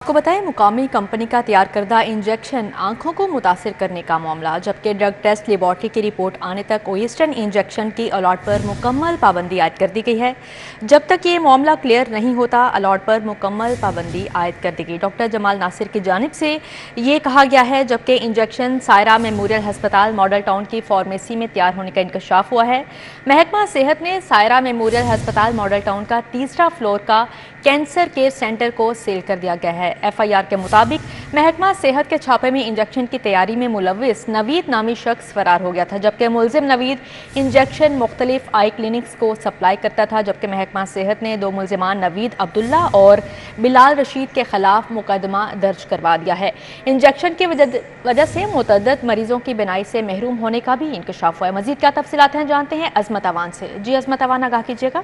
आपको बताएं, मुकामी कंपनी का तैयार करदा इंजेक्शन आंखों को मुतासिर करने का मामला, जबकि ड्रग टेस्ट लेबॉर्ट्री की रिपोर्ट आने तक ओएस्टर्न इंजेक्शन की अलॉट पर मुकम्मल पाबंदी आयद कर दी गई है। जब तक ये मामला क्लियर नहीं होता, अलॉट पर मुकम्मल पाबंदी आयद कर दी गई। डॉक्टर जमाल नासिर की जानिब से ये कहा गया है, जबकि इंजेक्शन सायरा मेमोरियल हस्पताल मॉडल टाउन की फार्मेसी में तैयार होने का इंकशाफ हुआ है। महकमा सेहत ने सायरा मेमोरियल हस्पताल मॉडल टाउन का तीसरा फ्लोर का कैंसर केयर सेंटर को सील कर दिया गया है। एफआईआर के मुताबिक महकमा सेहत के छापे में इंजेक्शन की तैयारी में मुलविस नवीद नामी शख्स फरार हो गया था, जबकि मुलजिम नवीद इंजेक्शन मुख्तलिफ आई क्लिनिक्स को सप्लाई करता था। जबकि महकमा सेहत ने दो मुलजिमान नवीद अब्दुल्ला और बिलाल रशीद के खिलाफ मुकदमा दर्ज करवा दिया है। इंजेक्शन की वजह से मुतअद्दिद मरीजों की बिनाई से महरूम होने का भी इंकशाफ हुआ है। मजीद क्या तफसीलात हैं, जानते हैं अजमत अवान से। जी अजमत अवान, आगाह कीजिएगा।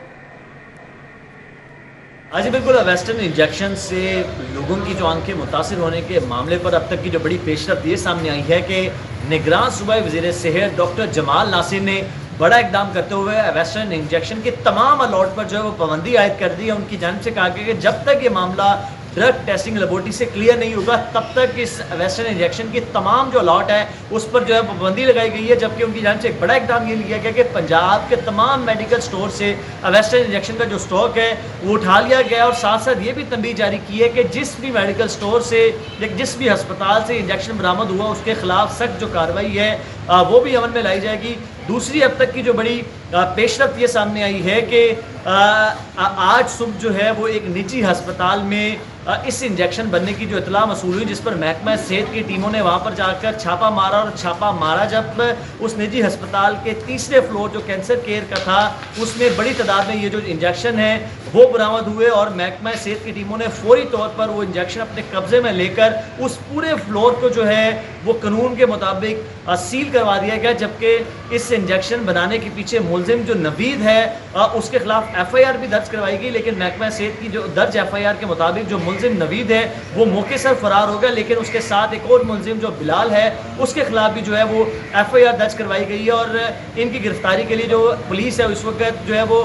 जी बिल्कुल, वेस्टर्न इंजेक्शन से लोगों की जो आंखें मुतासिर होने के मामले पर अब तक की जो बड़ी पेशरफ्त ये सामने आई है कि निगरान सूबाई वज़ीर सेहत डॉक्टर जमाल नासिर ने बड़ा इकदाम करते हुए वेस्टर्न इंजेक्शन के तमाम अलॉट पर जो है वो पाबंदी आयद कर दी है। उनकी जानिब से कहा गया कि जब तक ये मामला ड्रग टेस्टिंग लेबोरेटरी से क्लियर नहीं होगा, तब तक इस वेस्टर्न इंजेक्शन की तमाम जो अलॉट है उस पर जो है पाबंदी लगाई गई है। जबकि उनकी जानिब से एक बड़ा इकदाम ये लिया गया कि पंजाब के तमाम मेडिकल स्टोर से वेस्टर्न इंजेक्शन का जो स्टॉक है वो उठा लिया गया, और साथ साथ ये भी तंबीह जारी की है कि जिस भी मेडिकल स्टोर से जिस भी अस्पताल से इंजेक्शन बरामद हुआ उसके खिलाफ सख्त जो कार्रवाई है वो भी अमल में लाई जाएगी। दूसरी अब तक की जो बड़ी पेशरफ्त ये सामने आई है कि आज सुबह जो है वो एक निजी अस्पताल में इस इंजेक्शन बनने की जो इतला मसूल हुई, जिस पर महकमा सेहत की टीमों ने वहाँ पर जाकर छापा मारा, और छापा मारा जब उस निजी अस्पताल के तीसरे फ्लोर जो कैंसर केयर का था उसमें बड़ी तादाद में ये जो इंजेक्शन है वो बरामद हुए, और महकमा सेहत की टीमों ने फौरी तौर पर वो इंजेक्शन अपने कब्जे में लेकर उस पूरे फ्लोर को जो है वो कानून के मुताबिक सील करवा दिया गया। जबकि इस इंजेक्शन बनाने के पीछे मुलजिम जो नवीद है उसके खिलाफ एफआईआर भी दर्ज करवाई गई, लेकिन महकमा सेहत की जो दर्ज एफआईआर के मुताबिक जो मुलजिम नवीद है वो मौके से फरार हो गया, लेकिन उसके साथ एक और मुलजिम जो बिलाल है उसके खिलाफ भी जो है वो एफआईआर दर्ज करवाई गई है। और इनकी गिरफ्तारी के लिए जो पुलिस है उस वक्त जो है वो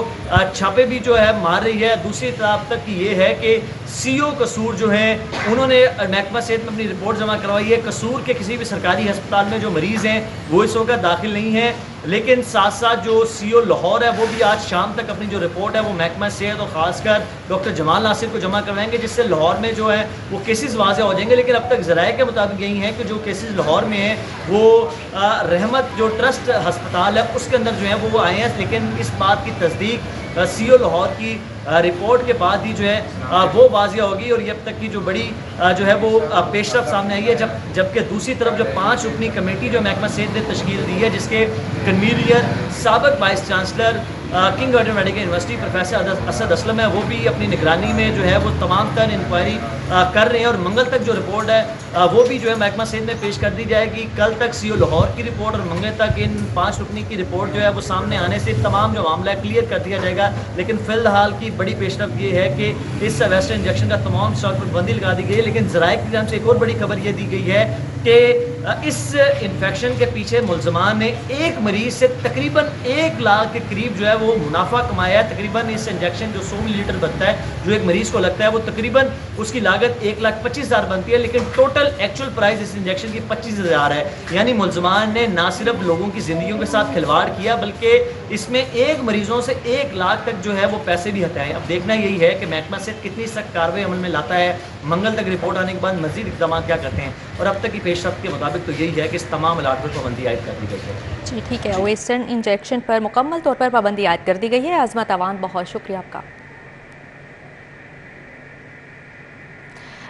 छापे भी जो है मार रही है। दूसरी तरफ तक की ये है कि सीओ कसूर जो है उन्होंने महकमा सेहत में अपनी रिपोर्ट जमा करवाई है। कसूर के किसी भी सरकारी अस्पताल में जो मरीज हैं वो इस वक्त दाखिल नहीं है, लेकिन साथ साथ जो सीओ लाहौर है वो भी आज शाम तक अपनी जो रिपोर्ट है वो महकमा सेहत और ख़ासकर डॉक्टर जमाल नासिर को जमा करवाएंगे, जिससे लाहौर में जो है वो केसेस वाज़ेह हो जाएंगे। लेकिन अब तक ज़राए के मुताबिक यही है कि जो केसेस लाहौर में हैं वो रहमत जो ट्रस्ट अस्पताल है उसके अंदर जो है वो आए हैं, लेकिन इस बात की तस्दीक सीओ लाहौर की रिपोर्ट के बाद ही जो है वो वाज़ेह होगी। और ये अब तक की जो बड़ी जो है वो पेशरफ्त सामने आई है। जबकि दूसरी तरफ जो 5 रुकनी कमेटी जो महकमा सेहत ने तश्कील दी है, जिसके कन्वीनियर साबिक vice chancellor king Edward medical university professor Asad Aslam है, वो भी अपनी निगरानी में जो है वो तमाम तर इंक्वायरी कर रहे हैं, और मंगल तक जो रिपोर्ट है वो भी जो है महकमा सेहत में पेश कर दी जाएगी। कल तक सीओ लाहौर की रिपोर्ट और मंगल तक इन 5 रुकनी की रिपोर्ट जो है वो सामने आने से तमाम जो मामला है क्लियर कर दिया जाएगा। लेकिन फिलहाल की बड़ी पेशरफ्त ये है कि इस वेस्टर्न इंजेक्शन का तमाम स्टॉक पर बंदी लगा दी गई है। लेकिन ज़राए की जानिब से एक और बड़ी खबर ये दी गई है कि इस इन्फेक्शन के पीछे मुलजमान ने एक मरीज से तकरीबन 1 लाख के करीब जो है वो मुनाफा कमाया है। तकरीबन इस इंजेक्शन जो 100 मिलीलीटर बनता है जो एक मरीज को लगता है वो तकरीबन उसकी लागत 1,25,000 बनती है, लेकिन टोटल एक्चुअल प्राइस इस इंजेक्शन की 25,000 है। यानी मुलजमान ने ना सिर्फ लोगों की जिंदगियों के साथ खिलवाड़ किया, बल्कि इसमें एक मरीजों से 1 लाख तक जो है वो पैसे भी हटाए। अब देखना यही है कि महकमा सेहत कितनी सख्त कार्रवाई अमल में लाता है। मंगल तक रिपोर्ट आने के बाद मजीद इकदाम क्या करते हैं, और अब तक की पेशरफ्त के मुताबिक तो यही है कि इस तमाम इलाकों पर पाबंदी आयद कर दी गई है। जी ठीक है, वेस्टर्न इंजेक्शन पर मुकम्मल तौर पर पाबंदी आयद कर दी गई है। अजमत अवान, बहुत शुक्रिया आपका।